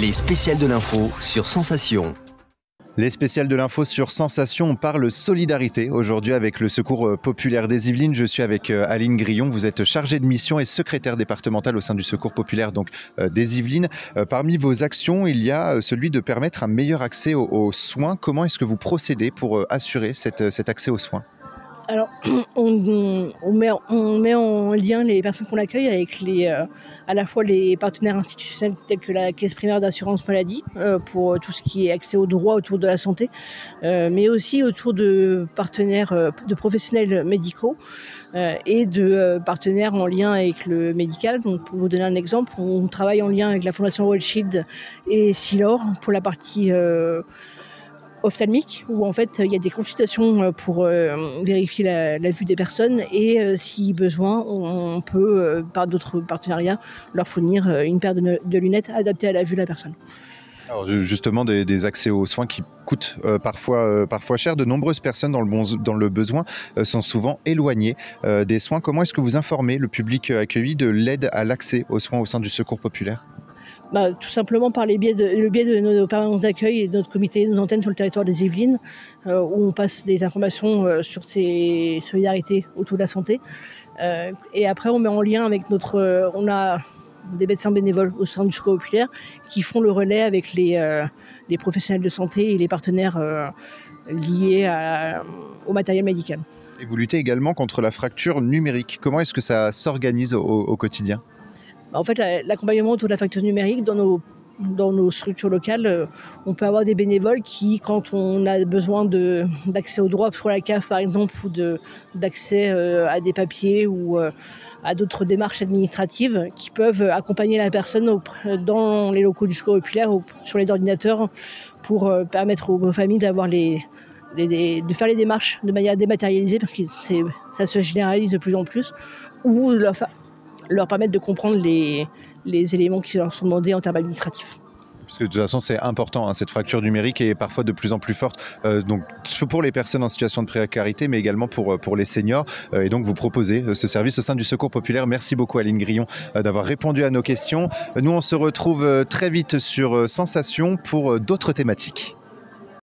Les spéciales de l'info sur Sensation. Les spéciales de l'info sur Sensation, on parle solidarité aujourd'hui avec le Secours populaire des Yvelines. Je suis avec Aline Grillon, vous êtes chargée de mission et secrétaire départementale au sein du Secours populaire des Yvelines. Parmi vos actions, il y a celui de permettre un meilleur accès aux soins. Comment est-ce que vous procédez pour assurer cet accès aux soins ? Alors, on met en lien les personnes qu'on accueille avec à la fois les partenaires institutionnels tels que la Caisse primaire d'assurance maladie pour tout ce qui est accès aux droits autour de la santé, mais aussi autour de partenaires, de professionnels médicaux et de partenaires en lien avec le médical. Donc, pour vous donner un exemple, on travaille en lien avec la Fondation Rothschild et Silor pour la partie ophtalmique, où en fait il y a des consultations pour vérifier la vue des personnes et si besoin on peut par d'autres partenariats leur fournir une paire de lunettes adaptées à la vue de la personne. Alors justement des accès aux soins qui coûtent parfois cher. De nombreuses personnes dans le besoin sont souvent éloignées des soins. Comment est-ce que vous informez le public accueilli de l'aide à l'accès aux soins au sein du Secours populaire ? Tout simplement par le biais de nos permanences d'accueil et de notre comité, nos antennes sur le territoire des Yvelines, où on passe des informations sur ces solidarités autour de la santé. Et après, on met en lien avec on a des médecins bénévoles au sein du Secours populaire qui font le relais avec les professionnels de santé et les partenaires liés au matériel médical. Et vous luttez également contre la fracture numérique. Comment est-ce que ça s'organise au quotidien ? En fait, l'accompagnement autour de la fracture numérique dans nos structures locales, on peut avoir des bénévoles qui, quand on a besoin d'accès aux droits pour la CAF par exemple, ou d'accès à des papiers ou à d'autres démarches administratives, qui peuvent accompagner la personne dans les locaux du Secours populaire ou sur les ordinateurs pour permettre aux familles d'avoir de faire les démarches de manière dématérialisée, parce que ça se généralise de plus en plus, ou leur permettre de comprendre les éléments qui leur sont demandés en termes administratifs. Parce que de toute façon, c'est important, cette fracture numérique est parfois de plus en plus forte, donc pour les personnes en situation de précarité, mais également pour les seniors. Et donc, vous proposez ce service au sein du Secours populaire. Merci beaucoup, Aline Grillon, d'avoir répondu à nos questions. Nous, on se retrouve très vite sur Sensation pour d'autres thématiques.